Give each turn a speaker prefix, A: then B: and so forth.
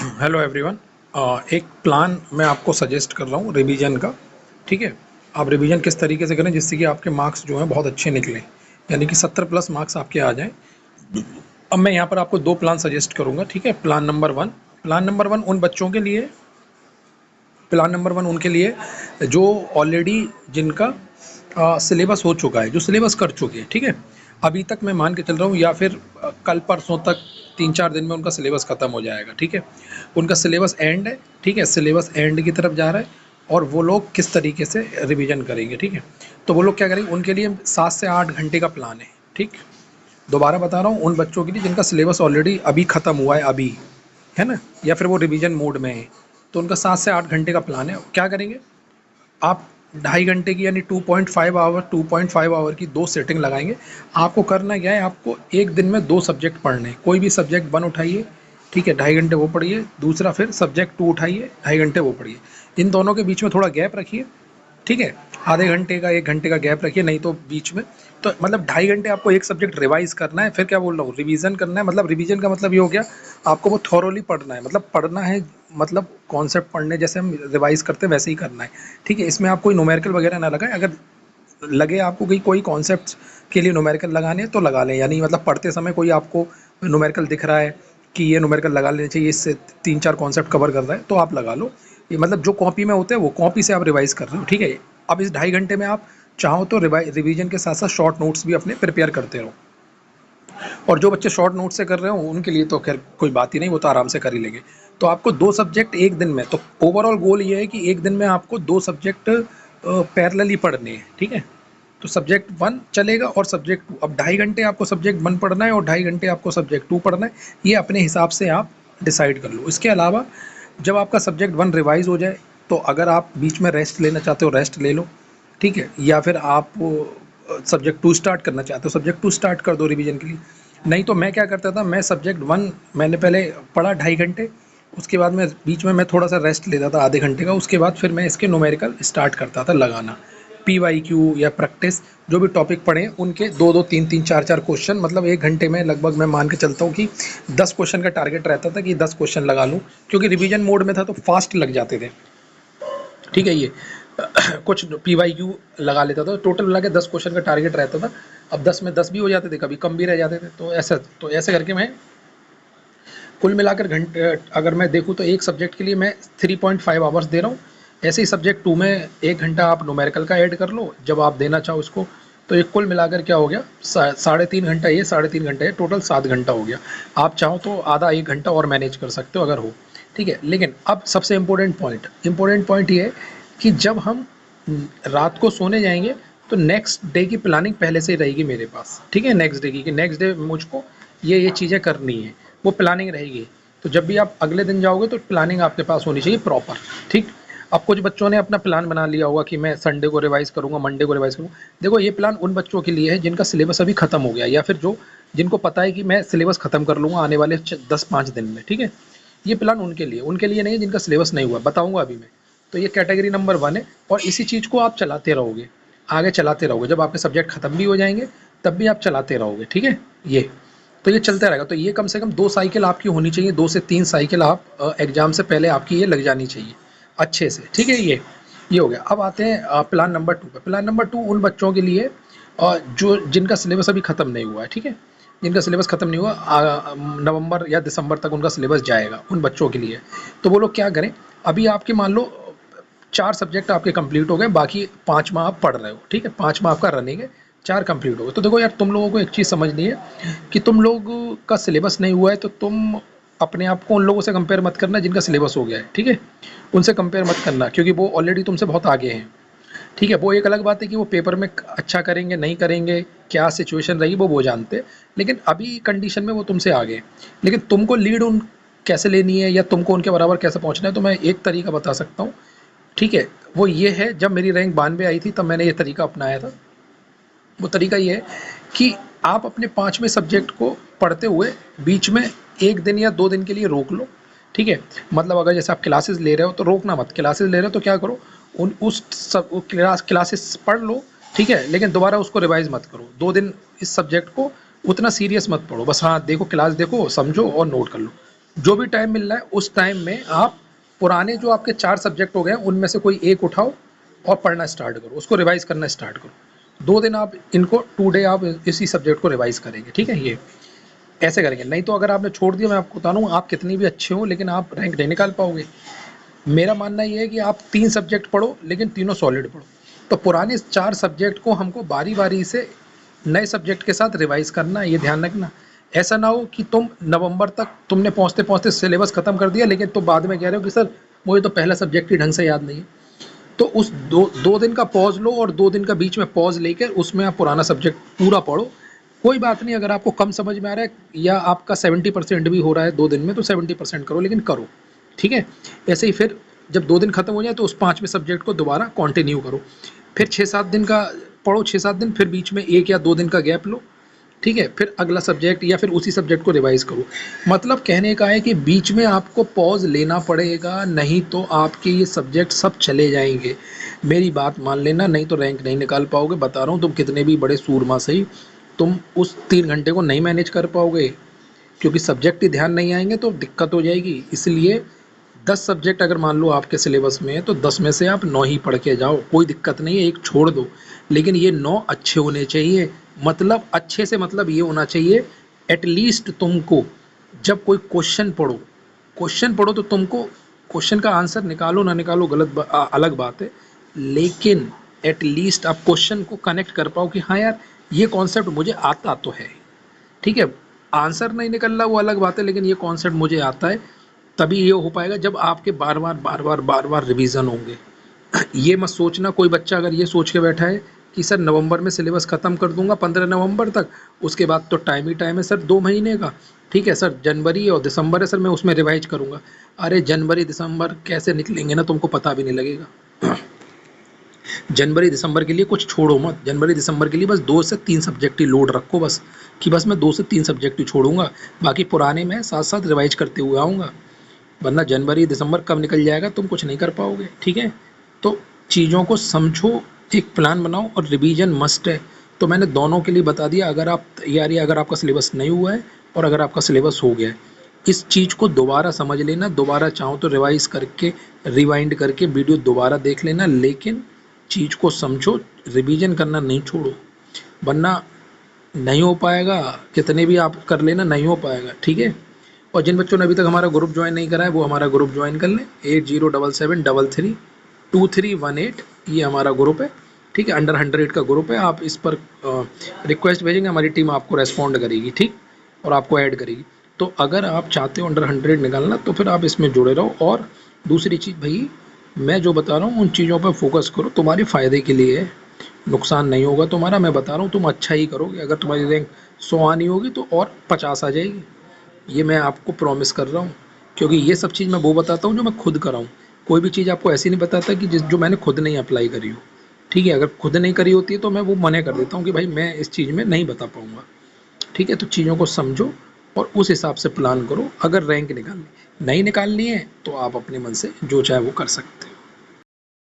A: Hello everyone. एक plan मैं आपको सजेस्ट कर रहा हूँ रिवीजन का। ठीक है, आप रिवीजन किस तरीके से करें जिससे कि आपके मार्क्स जो हैं बहुत अच्छे निकलें, यानी कि 70 प्लस मार्क्स आपके आ जाएं। अब मैं यहाँ पर आपको दो प्लान सजेस्ट करूँगा। ठीक है, प्लान नंबर वन उन बच्चों के लिए, प्लान नंबर वन उनके लिए जो ऑलरेडी जिनका सिलेबस हो चुका है, जो सिलेबस कर चुके हैं। ठीक है, अभी तक मैं मान के चल रहा हूँ या फिर कल परसों तक 3-4 दिन में उनका सिलेबस ख़त्म हो जाएगा। ठीक है, उनका सिलेबस एंड है। ठीक है, सिलेबस एंड की तरफ जा रहा है और वो लोग किस तरीके से रिवीजन करेंगे। ठीक है, तो वो लोग क्या करेंगे, उनके लिए 7 से 8 घंटे का प्लान है। ठीक, दोबारा बता रहा हूँ, उन बच्चों के लिए जिनका सिलेबस ऑलरेडी अभी ख़त्म हुआ है, अभी है ना, या फिर वो रिवीजन मोड में है, तो उनका 7 से 8 घंटे का प्लान है। क्या करेंगे आप, 2.5 घंटे की यानी 2.5 आवर की दो सेटिंग लगाएंगे। आपको करना क्या है, आपको एक दिन में दो सब्जेक्ट पढ़ने हैं। कोई भी सब्जेक्ट 1 उठाइए, ठीक है, 2.5 घंटे वो पढ़िए। दूसरा फिर सब्जेक्ट 2 उठाइए, 2.5 घंटे वो पढ़िए। इन दोनों के बीच में थोड़ा गैप रखिए। ठीक है, आधे घंटे का 1 घंटे का गैप रखिए, नहीं तो बीच में तो मतलब 2.5 घंटे आपको एक सब्जेक्ट रिवाइज करना है। फिर क्या बोल रहा हूँ, रिवीजन करना है। मतलब रिवीजन का मतलब ये हो गया, आपको वो थॉरोली पढ़ना है, मतलब पढ़ना है, मतलब कॉन्सेप्ट पढ़ने जैसे हम रिवाइज करते हैं वैसे ही करना है। ठीक है, इसमें आप कोई न्यूमेरिकल वगैरह ना लगाएं। अगर लगे आपको कि कोई कॉन्सेप्ट के लिए न्यूमेरिकल लगाने हैं तो लगा लें, यानी मतलब पढ़ते समय कोई आपको न्यूमेरिकल दिख रहा है कि ये न्यूमेरिकल लगा लेना चाहिए, इससे 3-4 कॉन्सेप्ट कवर कर रहा है तो आप लगा लो। ये मतलब जो कॉपी में होते हैं वो कॉपी से आप रिवाइज कर रहे हो। ठीक है, अब इस 2.5 घंटे में आप चाहो तो रिवीजन के साथ साथ शॉर्ट नोट्स भी अपने प्रिपेयर करते रहो। और जो बच्चे शॉर्ट नोट से कर रहे हो उनके लिए तो खैर कोई बात ही नहीं, वो तो आराम से कर ही लेंगे। तो आपको दो सब्जेक्ट एक दिन में, तो ओवरऑल गोल ये है कि एक दिन में आपको दो सब्जेक्ट पैरेलली पढ़ने हैं। ठीक है, तो सब्जेक्ट 1 चलेगा और सब्जेक्ट 2। अब 2.5 घंटे आपको सब्जेक्ट 1 पढ़ना है और 2.5 घंटे आपको सब्जेक्ट 2 पढ़ना है। ये अपने हिसाब से आप डिसाइड कर लो। इसके अलावा जब आपका सब्जेक्ट 1 रिवाइज हो जाए तो अगर आप बीच में रेस्ट लेना चाहते हो रेस्ट ले लो। ठीक है, या फिर आप सब्जेक्ट 2 स्टार्ट करना चाहते हो, सब्जेक्ट 2 स्टार्ट कर दो रिवीजन के लिए। नहीं तो मैं क्या करता था, मैं सब्जेक्ट 1 मैंने पहले पढ़ा 2.5 घंटे, उसके बाद मैं बीच में मैं थोड़ा सा रेस्ट लेता था आधे घंटे का, उसके बाद फिर मैं इसके न्यूमेरिकल स्टार्ट करता था लगाना। PYQ या प्रैक्टिस जो भी टॉपिक पढ़े उनके दो दो तीन तीन चार चार क्वेश्चन, मतलब 1 घंटे में लगभग मैं मान के चलता हूँ कि 10 क्वेश्चन का टारगेट रहता था कि 10 क्वेश्चन लगा लूँ, क्योंकि रिवीजन मोड में था तो फास्ट लग जाते थे। ठीक है, ये कुछ PYQ लगा लेता था, टोटल मिला के 10 क्वेश्चन का टारगेट रहता था। अब 10 में 10 भी हो जाते थे, कभी कम भी रह जाते थे। तो ऐसे करके मैं कुल मिलाकर घंटे अगर मैं देखूँ तो एक सब्जेक्ट के लिए मैं 3.5 आवर्स दे रहा हूँ। ऐसे ही सब्जेक्ट 2 में 1 घंटा आप न्यूमेरिकल का ऐड कर लो जब आप देना चाहो इसको। तो ये कुल मिलाकर क्या हो गया, 3.5 घंटा, ये 3.5 घंटा है, टोटल 7 घंटा हो गया। आप चाहो तो आधा 1 घंटा और मैनेज कर सकते हो अगर हो। ठीक है, लेकिन अब सबसे इम्पोर्टेंट पॉइंट ये है कि जब हम रात को सोने जाएंगे तो नेक्स्ट डे की प्लानिंग पहले से ही रहेगी मेरे पास। ठीक है, नेक्स्ट डे की कि नेक्स्ट डे मुझको ये चीज़ें करनी है, वो प्लानिंग रहेगी। तो जब भी आप अगले दिन जाओगे तो प्लानिंग आपके पास होनी चाहिए प्रॉपर। ठीक, अब कुछ बच्चों ने अपना प्लान बना लिया होगा कि मैं संडे को रिवाइज करूंगा, मंडे को रिवाइज करूंगा। देखो, ये प्लान उन बच्चों के लिए है जिनका सिलेबस अभी खत्म हो गया, या फिर जो जिनको पता है कि मैं सिलेबस खत्म कर लूंगा आने वाले 10-5 दिन में। ठीक है, ये प्लान उनके लिए नहीं है जिनका सिलेबस नहीं हुआ, बताऊंगा अभी मैं। तो ये कैटेगरी नंबर 1 है और इसी चीज़ को आप चलाते रहोगे, आगे चलाते रहोगे। जब आपके सब्जेक्ट खत्म भी हो जाएंगे तब भी आप चलाते रहोगे। ठीक है, ये तो ये चलता रहेगा। तो ये कम से कम 2 साइकिल आपकी होनी चाहिए, 2 से 3 साइकिल आप एग्जाम से पहले आपकी ये लग जानी चाहिए अच्छे से। ठीक है, ये हो गया। अब आते हैं प्लान नंबर 2 पे। प्लान नंबर 2 उन बच्चों के लिए जो जिनका सिलेबस अभी ख़त्म नहीं हुआ है। ठीक है, जिनका सिलेबस ख़त्म नहीं हुआ, नवंबर या दिसंबर तक उनका सिलेबस जाएगा, उन बच्चों के लिए। तो वो लोग क्या करें, अभी आपके मान लो 4 सब्जेक्ट आपके कंप्लीट हो गए, बाकी 5वां आप पढ़ रहे हो। ठीक है, 5वां आपका रनिंग है, 4 कंप्लीट हो गए। तो देखो यार, तुम लोगों को एक चीज़ समझनी है कि तुम लोग का सिलेबस नहीं हुआ है तो तुम अपने आप को उन लोगों से कंपेयर मत करना जिनका सिलेबस हो गया है। ठीक है, उनसे कंपेयर मत करना, क्योंकि वो ऑलरेडी तुमसे बहुत आगे हैं। ठीक है, वो एक अलग बात है कि वो पेपर में अच्छा करेंगे नहीं करेंगे, क्या सिचुएशन रहेगी वो जानते हैं, लेकिन अभी कंडीशन में वो तुमसे आगे हैं। लेकिन तुमको लीड उन कैसे लेनी है या तुमको उनके बराबर कैसे पहुंचना है, तो मैं एक तरीका बता सकता हूँ। ठीक है, वो ये है, जब मेरी रैंक 92 आई थी तब मैंने ये तरीका अपनाया था। वो तरीका ये है कि आप अपने 5वें सब्जेक्ट को पढ़ते हुए बीच में 1 दिन या 2 दिन के लिए रोक लो। ठीक है, मतलब अगर जैसे आप क्लासेस ले रहे हो तो रोकना मत, क्लासेस ले रहे हो तो क्या करो, उन उस सब क्लासेस पढ़ लो। ठीक है, लेकिन दोबारा उसको रिवाइज मत करो। 2 दिन इस सब्जेक्ट को उतना सीरियस मत पढ़ो, बस हाँ देखो, क्लास देखो, समझो और नोट कर लो। जो भी टाइम मिल रहा है उस टाइम में आप पुराने जो आपके 4 सब्जेक्ट हो गए उनमें से कोई एक उठाओ और पढ़ना स्टार्ट करो, उसको रिवाइज करना स्टार्ट करो। 2 दिन आप इनको 2 डे आप इसी सब्जेक्ट को रिवाइज करेंगे, ठीक है? ये ऐसे करेंगे। नहीं तो अगर आपने छोड़ दिया, मैं आपको बता रहा हूँ, आप कितनी भी अच्छे हो लेकिन आप रैंक नहीं निकाल पाओगे। मेरा मानना ये है कि आप 3 सब्जेक्ट पढ़ो लेकिन तीनों सॉलिड पढ़ो। तो पुराने 4 सब्जेक्ट को हमको बारी-बारी से नए सब्जेक्ट के साथ रिवाइज करना है, ये ध्यान रखना। ऐसा ना हो कि तुम नवंबर तक तुमने पहुँचते-पहुँचते सिलेबस खत्म कर दिया लेकिन तुम बाद में कह रहे हो कि सर मुझे तो पहला सब्जेक्ट ही ढंग से याद नहीं है। तो उस 2 दिन का पॉज़ लो और 2 दिन का बीच में पॉज़ लेकर उसमें आप पुराना सब्जेक्ट पूरा पढ़ो। कोई बात नहीं, अगर आपको कम समझ में आ रहा है या आपका 70% भी हो रहा है 2 दिन में, तो 70% करो, लेकिन करो, ठीक है? ऐसे ही फिर जब 2 दिन खत्म हो जाए तो उस 5वें सब्जेक्ट को दोबारा कंटिन्यू करो। फिर 6-7 दिन का पढ़ो, 6-7 दिन, फिर बीच में 1 या 2 दिन का गैप लो, ठीक है? फिर अगला सब्जेक्ट या फिर उसी सब्जेक्ट को रिवाइज़ करो। मतलब कहने का है कि बीच में आपको पॉज़ लेना पड़ेगा, नहीं तो आपके ये सब्जेक्ट सब चले जाएँगे। मेरी बात मान लेना, नहीं तो रैंक नहीं निकाल पाओगे। बता रहा हूँ, तुम कितने भी बड़े सूरमा सही, तुम उस 3 घंटे को नहीं मैनेज कर पाओगे, क्योंकि सब्जेक्ट ही ध्यान नहीं आएँगे तो दिक्कत हो जाएगी। इसलिए 10 सब्जेक्ट अगर मान लो आपके सिलेबस में है तो 10 में से आप 9 ही पढ़ के जाओ, कोई दिक्कत नहीं है, 1 छोड़ दो, लेकिन ये 9 अच्छे होने चाहिए। मतलब अच्छे से मतलब ये होना चाहिए, एटलीस्ट तुमको जब कोई क्वेश्चन पढ़ो तो तुमको क्वेश्चन का आंसर निकालो ना निकालो अलग बात है, लेकिन एटलीस्ट आप क्वेश्चन को कनेक्ट कर पाओ कि हाँ यार ये कॉन्सेप्ट मुझे आता तो है, ठीक है? आंसर नहीं निकल रहा वो अलग बात है, लेकिन ये कॉन्सेप्ट मुझे आता है। तभी ये हो पाएगा जब आपके बार-बार रिवीजन होंगे। ये मत सोचना, कोई बच्चा अगर ये सोच के बैठा है कि सर नवंबर में सिलेबस ख़त्म कर दूंगा 15 नवंबर तक, उसके बाद तो टाइम ही टाइम है सर 2 महीने का, ठीक है सर, जनवरी और दिसंबर है सर, मैं उसमें रिवाइज करूंगा। अरे जनवरी दिसंबर कैसे निकलेंगे ना, तुमको पता भी नहीं लगेगा। जनवरी दिसंबर के लिए कुछ छोड़ो मत, जनवरी दिसंबर के लिए बस 2 से 3 सब्जेक्ट ही लोड रखो बस, कि बस मैं 2 से 3 सब्जेक्ट ही छोड़ूंगा, बाकी पुराने में साथ साथ रिवाइज करते हुए आऊँगा। वरना जनवरी दिसंबर कब निकल जाएगा तुम कुछ नहीं कर पाओगे, ठीक है? तो चीज़ों को समझो, एक प्लान बनाओ, और रिवीजन मस्ट है। तो मैंने दोनों के लिए बता दिया, अगर आप तैयारी, अगर आपका सिलेबस नहीं हुआ है और अगर आपका सिलेबस हो गया है, इस चीज़ को दोबारा समझ लेना, दोबारा चाहो तो रिवाइज करके रिवाइंड करके वीडियो दोबारा देख लेना, लेकिन चीज़ को समझो, रिवीजन करना नहीं छोड़ो, वरना नहीं हो पाएगा। कितने भी आप कर लेना, नहीं हो पाएगा, ठीक है? और जिन बच्चों ने अभी तक हमारा ग्रुप ज्वाइन नहीं करा है वो हमारा ग्रुप ज्वाइन कर लें, 8077332318, ये हमारा ग्रुप है, ठीक है? अंडर 100 का ग्रुप है। आप इस पर रिक्वेस्ट भेजेंगे, हमारी टीम आपको रेस्पॉन्ड करेगी, ठीक, और आपको ऐड करेगी। तो अगर आप चाहते हो अंडर 100 निकालना तो फिर आप इसमें जुड़े रहो। और दूसरी चीज़ भाई, मैं जो बता रहा हूँ उन चीज़ों पर फोकस करो, तुम्हारे फ़ायदे के लिए है, नुकसान नहीं होगा तुम्हारा। मैं बता रहा हूँ तुम अच्छा ही करोगे, अगर तुम्हारी रैंक 100 आनी होगी तो और 50 आ जाएगी, ये मैं आपको प्रॉमिस कर रहा हूँ, क्योंकि ये सब चीज़ मैं वो बताता हूँ जो मैं खुद कराऊँ। कोई भी चीज़ आपको ऐसी नहीं बताता कि जो मैंने खुद नहीं अप्लाई करी हो, ठीक है? अगर खुद नहीं करी होती है तो मैं वो मना कर देता हूँ कि भाई मैं इस चीज़ में नहीं बता पाऊँगा, ठीक है? तो चीज़ों को समझो और उस हिसाब से प्लान करो। अगर रैंक निकालनी नहीं निकालनी है तो आप अपने मन से जो चाहे वो कर सकते हैं।